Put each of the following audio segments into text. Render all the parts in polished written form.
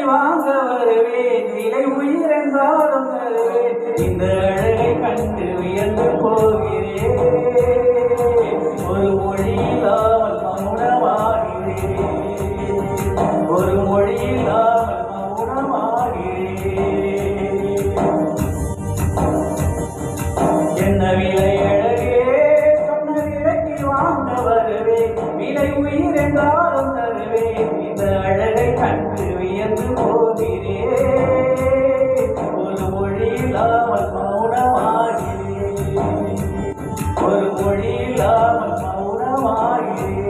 வாங்க வருவேன், விலை உயிரென்றாலும் தருவேன். இந்த அழகை கண்டு வியந்து போகிறேன், ஒரு மொழியில்லாமல் மௌனமாகிறேன், ஒரு மொழியில்லாமல் மௌனமாகிறேன். என்ன விலை அழகே, சொன்ன விலைக்கு வாங்க வருவேன், விலை உயிர் என்றாலும் தருவேன். இந்த அழகை கண்டு வியந்து போகிறேன், ஒரு மொழியில்லாமல் மௌனமாகிறேன், ஒரு மொழியில்லாமல் மௌனமாகிறேன்.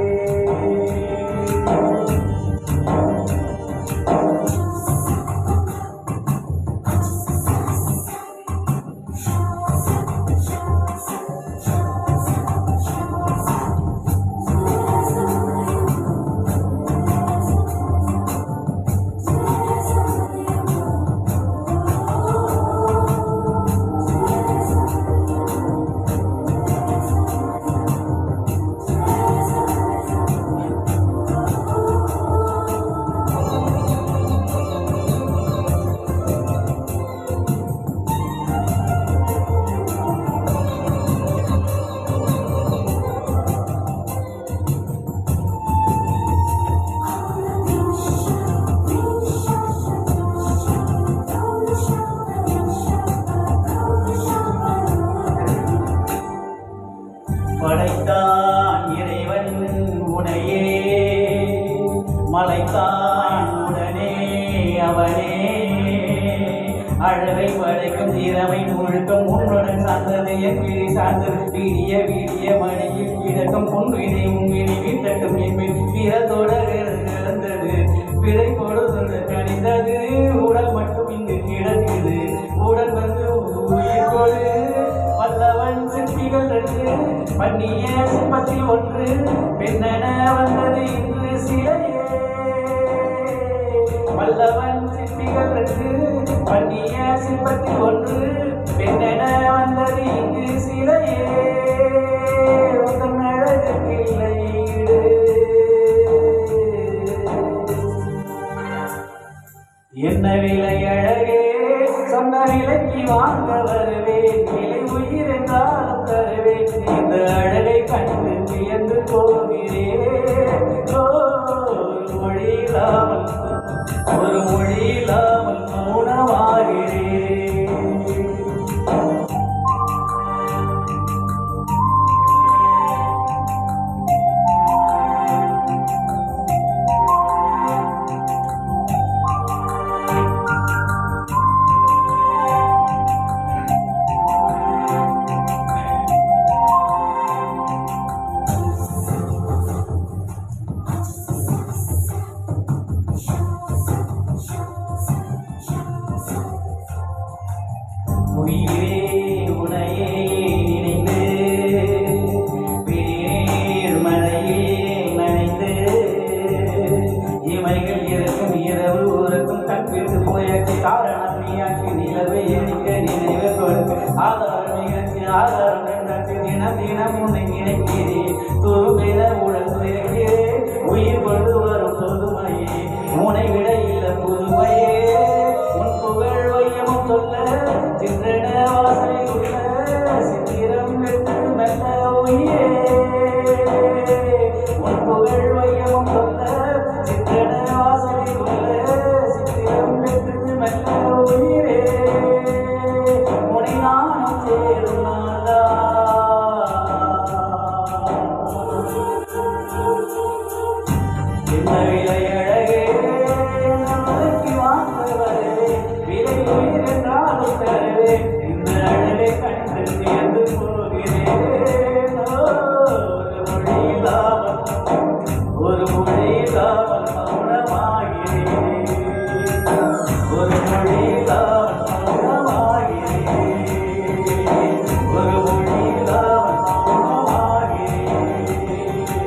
படைத்தான் இறைவன் உனையே, மலைத்தான் உடனே அவனே. அழகை படைக்கும் திறமை முழுக்கம் உன்னுடன் சார்ந்தது, என் விழி சார்ந்தது. வீடிய வீடிய மணியில் கிடக்கும் பொன்வினை உன்வினை வீட்டட்டும் என்பேன். வீரத்தோட கிடந்தது, பிறை கொடுத்து கணிந்தது. உடல் மட்டும் இங்கு கிடக்குது, உடல் வந்து உயிர் கொடு. வல்லவன் சிற்பிகள் ரெண்டு, பண்ணிய சிற்பத்தில் ஒன்று. பெண்ணென வந்தது இன்று சிலையே, வல்லவன் சிற்பிகள் ரெண்டு, பண்ணிய சிற்பத்தில் ஒன்று. பெண்ணென வந்தது இங்கு சிலையே, உங்கள் அழகுக்கு இல்லை ஈடு. என்ன விலை அழகே, சொன்ன விலைக்கு வாங்க வருவேன், விலை உயிர் என்றாலும் தருவேன். இந்த அழகை கண்டு வியந்து போகிறேன், ஒரு மொழியில்லாமல், ஒரு மொழியில்லாமல் மௌனமாகிறேன். உயிரே உனையே நினைந்து, வீர் மழையே நனைந்து. இமைகள் இருக்கும் இரவு உறக்கும் கண்பிட்டு போயாச்சு, காரணம் நீயாக்கி நிலவை எரிக்க நினைவு கொடுக்க. ஆதாரம் நிகழ்ச்சி ஆதாரம் தினம் தினம் உன்னை நினைக்கிறேன், தூங்குகிற